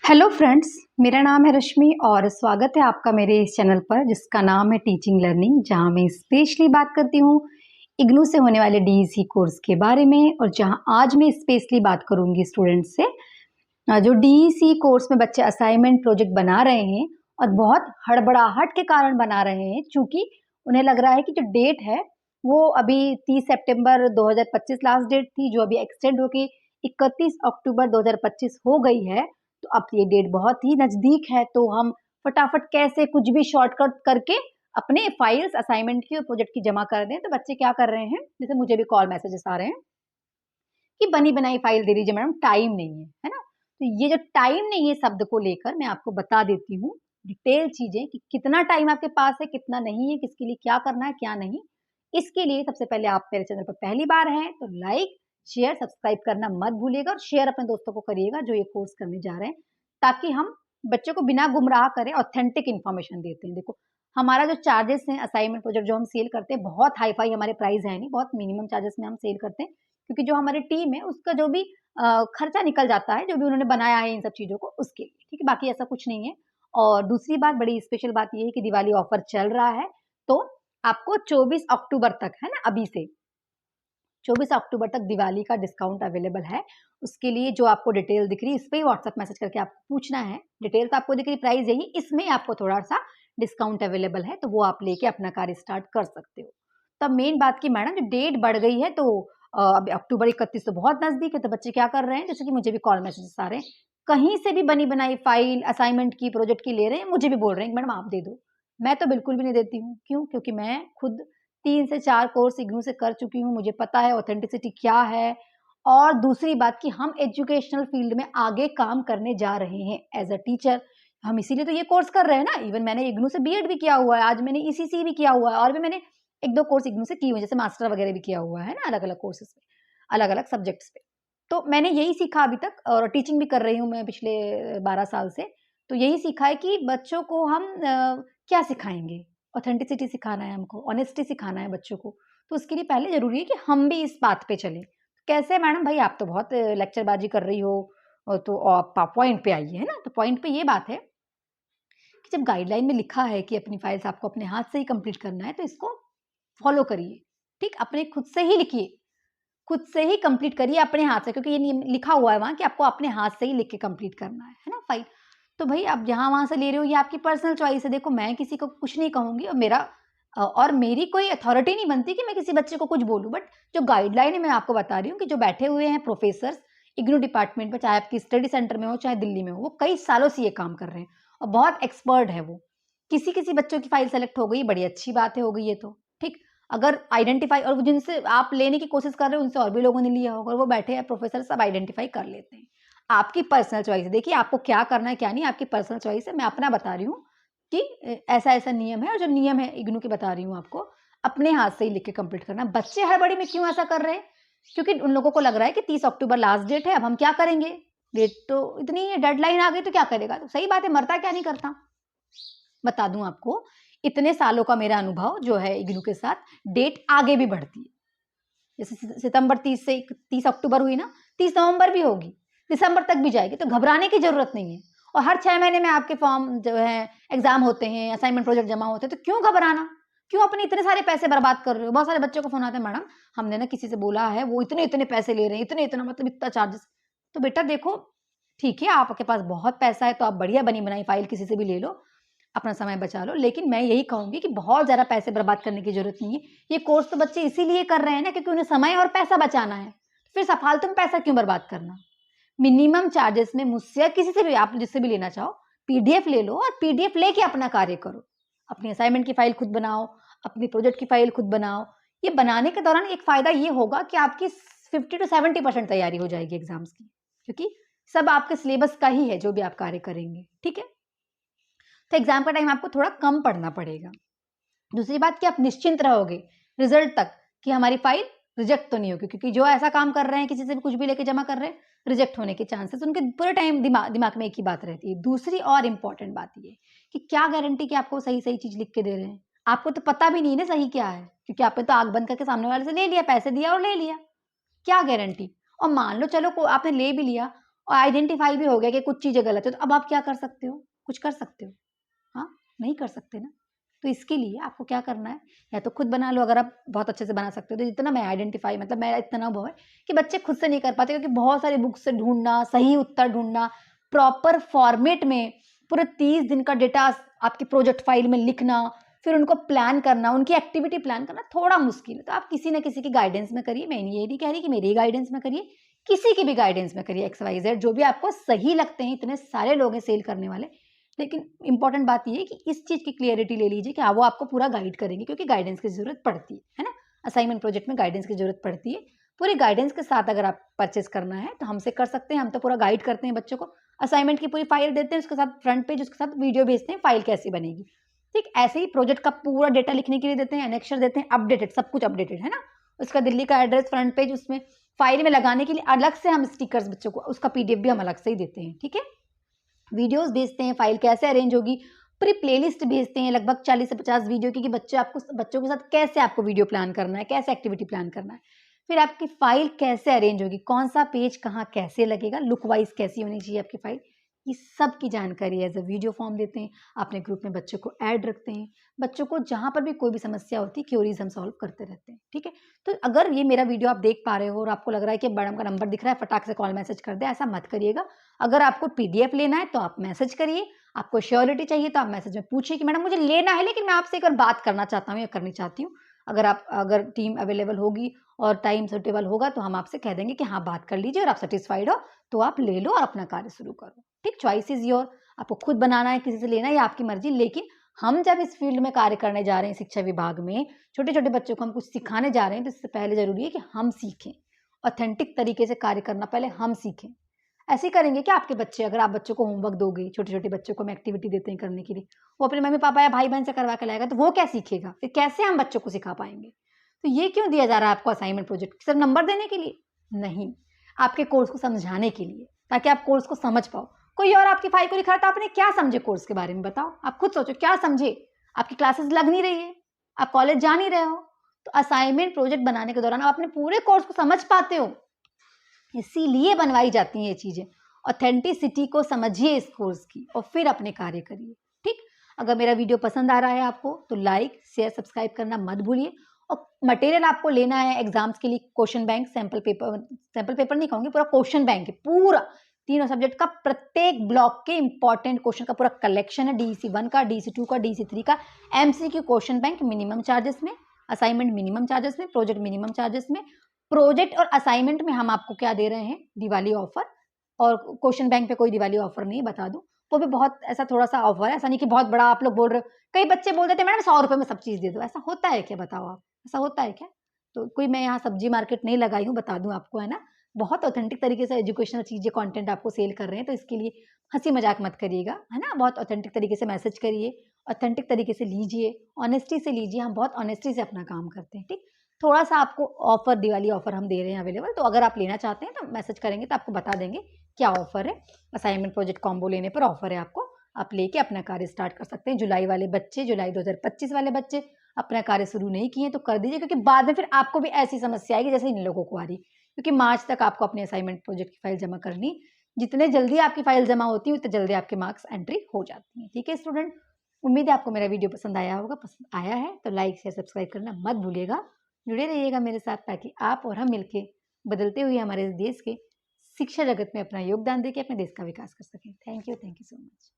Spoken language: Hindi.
हेलो फ्रेंड्स, मेरा नाम है रश्मि और स्वागत है आपका मेरे इस चैनल पर जिसका नाम है टीचिंग लर्निंग, जहां मैं स्पेशली बात करती हूं इग्नू से होने वाले डीईसी कोर्स के बारे में। और जहां आज मैं स्पेशली बात करूंगी स्टूडेंट्स से जो डीईसी कोर्स में बच्चे असाइनमेंट प्रोजेक्ट बना रहे हैं और बहुत हड़बड़ाहट के कारण बना रहे हैं, क्योंकि उन्हें लग रहा है कि जो डेट है वो अभी 30 सितंबर 2025 लास्ट डेट थी, जो अभी एक्सटेंड होकर 31 अक्टूबर 2025 हो गई है। तो अब ये डेट बहुत ही नजदीक है, तो हम फटाफट कैसे कुछ भी शॉर्टकट करके अपने फाइल्स असाइनमेंट की और प्रोजेक्ट की जमा कर दें। तो बच्चे क्या कर रहे हैं, जैसे मुझे भी कॉल मैसेजेस आ रहे हैं कि बनी बनाई फाइल दे दीजिए मैडम, टाइम नहीं है ना। तो ये जो टाइम नहीं है शब्द को लेकर मैं आपको बता देती हूँ डिटेल चीजें कि कितना टाइम आपके पास है, कितना नहीं है, किसके लिए क्या करना है क्या नहीं। इसके लिए सबसे पहले आप मेरे चैनल पर पहली बार हैं तो लाइक शेयर सब्सक्राइब करना मत भूलिएगा और शेयर अपने दोस्तों को करिएगा जो ये कोर्स करने जा रहे हैं, ताकि हम बच्चों को बिना गुमराह करें ऑथेंटिक इन्फॉर्मेशन देते हैं। देखो, हमारा जो चार्जेस हैं असाइनमेंट प्रोजेक्ट जो हम सेल करते हैं, बहुत हाई फाई हमारे प्राइस है नहीं, बहुत मिनिमम चार्जेस में हम सेल करते हैं, क्योंकि जो हमारी टीम है उसका जो भी खर्चा निकल जाता है, जो भी उन्होंने बनाया है इन सब चीज़ों को उसके लिए, ठीक है? बाकी ऐसा कुछ नहीं है। और दूसरी बात, बड़ी स्पेशल बात ये है कि दिवाली ऑफर चल रहा है, तो आपको 24 अक्टूबर तक, है ना, अभी से 24 अक्टूबर तक दिवाली का डिस्काउंट अवेलेबल है। उसके लिए जो आपको डिटेल दिख रही है, इस पे ही व्हाट्सएप मैसेज करके आपको पूछना है। डिटेल तो आपको दिख रही, प्राइस यही, इसमें आपको थोड़ा-सा डिस्काउंट अवेलेबल है, तो वो आप लेके अपना कार्य स्टार्ट कर सकते हो। तब मेन बात की मैडम जो डेट बढ़ गई है, तो अब अक्टूबर 31 तो बहुत नज़दीक है, तो बच्चे क्या कर रहे हैं, जैसे कि मुझे भी कॉल मैसेजेस आ रहे हैं, कहीं से भी बनी-बनाई फाइल असाइनमेंट की, प्रोजेक्ट की ले रहे हैं, मुझे भी बोल रहे हैं कि मैडम आप दे दो। मैं तो बिल्कुल भी नहीं देती हूँ। क्यों? क्योंकि मैं खुद 3 से 4 कोर्स इग्नू से कर चुकी हूँ, मुझे पता है ऑथेंटिसिटी क्या है। और दूसरी बात कि हम एजुकेशनल फील्ड में आगे काम करने जा रहे हैं एज़ अ टीचर। हम इसीलिए तो ये कोर्स कर रहे हैं ना। इवन मैंने इग्नू से बीएड भी किया हुआ है, आज मैंने ईसीसी भी किया हुआ है और भी मैंने 1-2 कोर्स इग्नू से किए हुए हैं, जैसे मास्टर वगैरह भी किया हुआ है ना, अलग-अलग कोर्सेज़ पे, अलग-अलग सब्जेक्ट्स पे। तो मैंने यही सीखा अभी तक, और टीचिंग भी कर रही हूँ मैं पिछले 12 साल से। तो यही सीखा है कि बच्चों को हम क्या सिखाएँगे? ऑथेंटिसिटी सिखाना है हमको, ऑनेस्टी सिखाना है बच्चों को। तो उसके लिए पहले ज़रूरी है कि हम भी इस बात पे चलें। कैसे मैडम? भई आप तो बहुत लेक्चरबाज़ी कर रही हो, तो आप पॉइंट पे आइए, है ना? तो पॉइंट पे ये बात है कि जब गाइडलाइन में लिखा है कि अपनी फाइल्स आपको अपने हाथ से ही कंप्लीट करना है, तो इसको फॉलो करिए, ठीक? अपने खुद से ही लिखिए, खुद से ही कंप्लीट करिए अपने हाथ से, क्योंकि ये नियम लिखा हुआ है वहाँ कि आपको अपने हाथ से ही लिख के कंप्लीट करना है ना फाइल। तो भई आप जहाँ-वहाँ से ले रहे हो, ये आपकी पर्सनल चॉइस है। देखो, मैं किसी को कुछ नहीं कहूँगी और और मेरी कोई अथॉरिटी नहीं बनती कि मैं किसी बच्चे को कुछ बोलूँ। बट जो गाइडलाइन है मैं आपको बता रही हूँ कि जो बैठे हुए हैं प्रोफेसर्स इग्नू डिपार्टमेंट में, चाहे आपकी स्टडी सेंटर में हो, चाहे दिल्ली में हो, वो कई सालों से ये काम कर रहे हैं और बहुत एक्सपर्ट है वो। किसी-किसी बच्चों की फाइल सेलेक्ट हो गई, बड़ी अच्छी बात है, हो गई है तो, ठीक? अगर आइडेंटिफ़ाई, और जिनसे आप लेने की कोशिश कर रहे हो, उनसे और भी लोगों ने लिया होगा और वो बैठे हैं प्रोफ़ेसर, सब आइडेंटिफ़ाई कर लेते हैं। आपकी पर्सनल चॉइस है। देखिए, आपको क्या करना है, क्या नहीं, आपकी पर्सनल चॉइस है। मैं अपना बता रही हूँ कि ऐसा-ऐसा नियम है, और जो नियम है इग्नू के बता रही हूँ आपको, अपने हाथ से ही लिख के कंप्लीट करना। बच्चे हड़बड़ी में क्यों ऐसा कर रहे हैं? क्योंकि उन लोगों को लग रहा है कि 30 अक्टूबर लास्ट डेट है, अब हम क्या करेंगे? डेट तो इतनी है, डेडलाइन आ गई तो क्या करेगा? तो सही बात है, मरता क्या नहीं करता। बता दूँ आपको, इतने सालों का मेरा अनुभव जो है इग्नू के साथ, डेट आगे भी बढ़ती है। जैसे सितंबर 30 से 30 अक्टूबर हुई ना, 30 नवंबर भी होगी, दिसंबर तक भी जाएगी, तो घबराने की ज़रूरत नहीं है। और हर 6 महीने में आपके फॉर्म जो है, एग्ज़ाम होते हैं, असाइनमेंट प्रोजेक्ट जमा होते हैं, तो क्यों घबराना? क्यों अपने इतने सारे पैसे बर्बाद कर रहे हो? बहुत सारे बच्चों को फ़ोन आता है, मैडम हमने ना किसी से बोला है, वो इतने-इतने पैसे ले रहे हैं, इतने-इतना मतलब इतना चार्जेस। तो बेटा देखो, ठीक है, आपके पास बहुत पैसा है, तो आप बढ़िया बनी-बनाई फाइल किसी से भी ले लो, अपना समय बचा लो। लेकिन मैं यही कहूँगी कि बहुत ज़्यादा पैसे बर्बाद करने की ज़रूरत नहीं है। ये कोर्स तो बच्चे इसीलिए कर रहे हैं ना, क्योंकि उन्हें समय और पैसा बचाना है। फिर फालतू में पैसा क्यों बर्बाद करना? मिनिमम चार्जेस में मुझसे या किसी से भी, आप जिससे भी लेना चाहो, पीडीएफ ले लो और पीडीएफ लेके अपना कार्य करो। अपनी असाइनमेंट की फाइल खुद बनाओ, अपनी प्रोजेक्ट की फाइल खुद बनाओ। ये बनाने के दौरान एक फ़ायदा ये होगा कि आपकी 50 टू 70% तैयारी हो जाएगी एग्ज़ाम्स की, क्योंकि सब आपके सिलेबस का ही है जो भी आप कार्य करेंगे, ठीक है? तो एग्ज़ाम का टाइम आपको थोड़ा कम पढ़ना पड़ेगा। दूसरी बात कि आप निश्चिंत रहोगे रिज़ल्ट तक कि हमारी फाइल रिजेक्ट तो नहीं होगी, क्योंकि जो ऐसा काम कर रहे हैं, किसी से भी कुछ भी लेके जमा कर रहे हैं, रिजेक्ट होने के चांसेस उनके पूरे टाइम दिमाग में एक ही बात रहती है। दूसरी और इम्पोर्टेंट बात ये है कि क्या गारंटी कि आपको सही-सही चीज़ लिख के दे रहे हैं? आपको तो पता भी नहीं है ना सही क्या है, क्योंकि आपने तो आँख बंद करके सामने वाले से ले लिया, पैसे दिया और ले लिया। क्या गारंटी? और मान लो चलो को आपने ले भी लिया और आइडेंटिफाई भी हो गया कि कुछ चीज़ें गलत है, तो अब आप क्या कर सकते हो? कुछ कर सकते हो? हाँ, नहीं कर सकते ना। तो इसके लिए आपको क्या करना है, या तो खुद बना लो अगर आप बहुत अच्छे से बना सकते हो। तो जितना मैं आइडेंटिफाई मतलब मेरा इतना अनुभव है कि बच्चे खुद से नहीं कर पाते, क्योंकि बहुत सारी बुक्स से ढूँढना, सही उत्तर ढूँढना, प्रॉपर फॉर्मेट में पूरे 30 दिन का डेटा आपकी प्रोजेक्ट फाइल में लिखना, फिर उनको प्लान करना, उनकी एक्टिविटी प्लान करना थोड़ा मुश्किल है। तो आप किसी न किसी की गाइडेंस में करिए। मैं ये नहीं कह रही कि मेरी ही गाइडेंस में करिए, किसी की भी गाइडेंस में करिए, XYZ जो भी आपको सही लगते हैं। इतने सारे लोग हैं सेल करने वाले। लेकिन इम्पोर्टेंट बात ये है कि इस चीज़ की क्लियरिटी ले लीजिए कि हाँ, वो आपको पूरा गाइड करेंगे, क्योंकि गाइडेंस की ज़रूरत पड़ती है ना? असाइनमेंट प्रोजेक्ट में गाइडेंस की ज़रूरत पड़ती है। पूरी गाइडेंस के साथ अगर आप परचेज़ करना है तो हमसे कर सकते हैं, हम तो पूरा गाइड करते हैं बच्चों को। असाइनमेंट की पूरी फाइल देते हैं, उसके साथ फ्रंट पेज, उसके साथ वीडियो भेजते हैं, फाइल कैसी बनेगी। ठीक, ऐसे ही प्रोजेक्ट का पूरा डेटा लिखने के लिए देते हैं, एनेक्सर देते हैं, अपडेटेड, सब कुछ अपडेटेड है ना? उसका दिल्ली का एड्रेस, फ्रंट पेज, उसमें फाइल में लगाने के लिए अलग से हम स्टिकर्स बच्चों को, उसका PDF भी हम अलग से ही देते हैं, ठीक है? वीडियोस भेजते हैं, फाइल कैसे अरेंज होगी, पूरी प्लेलिस्ट भेजते हैं लगभग 40 से 50 वीडियो की, कि बच्चों के साथ कैसे आपको वीडियो प्लान करना है, कैसे एक्टिविटी प्लान करना है। फिर आपकी फाइल कैसे अरेंज होगी, कौन सा पेज कहाँ कैसे लगेगा, लुक वाइज कैसी होनी चाहिए आपकी फाइल, ये सब की जानकारी एज अ वीडियो फॉर्म देते हैं। अपने ग्रुप में बच्चों को ऐड रखते हैं। बच्चों को जहाँ पर भी कोई भी समस्या होती है, क्यूरीज हम सॉल्व करते रहते हैं, ठीक है? तो अगर ये मेरा वीडियो आप देख पा रहे हो और आपको लग रहा है कि मैडम का नंबर दिख रहा है, फटाक से कॉल मैसेज कर दे, ऐसा मत करिएगा। अगर आपको PDF लेना है तो आप मैसेज करिए, आपको श्योरिटी चाहिए तो आप मैसेज में पूछिए कि मैडम मुझे लेना है, लेकिन मैं आपसे एक बार बात करना चाहता हूँ या करनी चाहती हूँ। अगर टीम अवेलेबल होगी और टाइम सूटेबल होगा तो हम आपसे कह देंगे कि हाँ, बात कर लीजिए, और आप सैटिस्फाइड हो तो आप ले लो और अपना कार्य शुरू करो। ठीक, चॉइस इज़ योर। आपको खुद बनाना है, किसी से लेना है, ये आपकी मर्ज़ी। लेकिन हम जब इस फील्ड में कार्य करने जा रहे हैं शिक्षा विभाग में, छोटे-छोटे बच्चों को हम कुछ सिखाने जा रहे हैं, तो इससे पहले ज़रूरी है कि हम सीखें। ऑथेंटिक तरीके से कार्य करना पहले हम सीखें। ऐसे ही करेंगे क्या आपके बच्चे? अगर आप बच्चों को होमवर्क दोगे, छोटे-छोटे बच्चों को हम एक्टिविटी देते हैं करने के लिए, वो अपने मम्मी-पापा या भाई-बहन से करवा के लाएगा, तो वो क्या सीखेगा? फिर कैसे हम बच्चों को सिखा पाएँगे? तो ये क्यों दिया जा रहा है आपको असाइनमेंट प्रोजेक्ट? सिर्फ नंबर देने के लिए? नहीं, आपके कोर्स को समझाने के लिए, ताकि आप कोर्स को समझ पाओ। कोई और आपकी फाइल को लिख रहा है, तो आपने क्या समझे कोर्स के बारे में बताओ? आप खुद सोचो, क्या समझे? आपकी क्लासेस लग नहीं रही है, आप कॉलेज जा नहीं रहे हो, तो असाइनमेंट प्रोजेक्ट बनाने के दौरान आप अपने पूरे कोर्स को समझ पाते हो। इसीलिए बनवाई जाती हैं ये चीज़ें। ऑथेंटिसिटी को समझिए इस कोर्स की, और फिर अपने कार्य करिए, ठीक? अगर मेरा वीडियो पसंद आ रहा है आपको, तो लाइक, शेयर, सब्सक्राइब करना मत भूलिए। और मटेरियल आपको लेना है एग्ज़ाम्स के लिए, क्वेश्चन बैंक, सैंपल पेपर नहीं कहूँगी, पूरा क्वेश्चन बैंक है, पूरा तीनों सब्जेक्ट का प्रत्येक ब्लॉक के इंपॉर्टेंट क्वेश्चन का पूरा कलेक्शन है, DEC 1 का, DEC 2 का, DEC 3 का, MCQ question bank minimum charges में, असाइनमेंट मिनिमम चार्जेस में, प्रोजेक्ट मिनिमम चार्जेस में। प्रोजेक्ट और असाइनमेंट में हम आपको क्या दे रहे हैं, दिवाली ऑफर। और क्वेश्चन बैंक पे कोई दिवाली ऑफर नहीं, बता दूं, वो भी बहुत ऐसा थोड़ा सा ऑफर है, ऐसा नहीं कि बहुत बड़ा आप लोग बोल रहे हो। कई बच्चे बोल देते हैं मैडम 100 रुपए में सब चीज दे दो, ऐसा होता है क्या? बताओ आप, ऐसा होता है क्या? तो कोई मैं यहाँ सब्जी मार्केट नहीं लगाई हूँ, बता दूं आपको, है ना? बहुत ऑथेंटिक तरीके से एजुकेशनल चीजें, कंटेंट आपको सेल कर रहे हैं, तो इसके लिए हंसी मजाक मत करिएगा, है ना? बहुत ऑथेंटिक तरीके से मैसेज करिए, ऑथेंटिक तरीके से लीजिए, ऑनेस्टी से लीजिए। हम बहुत ऑनेस्टी से अपना काम करते हैं, ठीक? थोड़ा-सा आपको ऑफ़र, दिवाली ऑफ़र हम दे रहे हैं अवेलेबल, तो अगर आप लेना चाहते हैं तो मैसेज करेंगे तो आपको बता देंगे क्या ऑफ़र है। असाइनमेंट प्रोजेक्ट कॉम्बो लेने पर ऑफ़र है आपको, आप लेके अपना कार्य स्टार्ट कर सकते हैं। जुलाई वाले बच्चे, जुलाई 2025 वाले बच्चे अपना कार्य शुरू नहीं किए तो कर दीजिए, क्योंकि बाद में फिर आपको भी ऐसी समस्या आएगी जैसे इन लोगों को आ रही। क्योंकि मार्च तक आपको अपने असाइनमेंट प्रोजेक्ट की फ़ाइल जमा करनी, जितने जल्दी आपकी फ़ाइल जमा होती है, उतने जल्दी आपके मार्क्स एंट्री हो जाती हैं। ठीक है स्टूडेंट? उम्मीद है आपको मेरा वीडियो पसंद आया होगा। पसंद आया है तो लाइक, शेयर, सब्सक्राइब करना मत भूलिएगा। जुड़े रहिएगा मेरे साथ, ताकि आप और हम मिलके बदलते हुए हमारे इस देश के शिक्षा जगत में अपना योगदान देके अपने देश का विकास कर सकें। Thank you so much.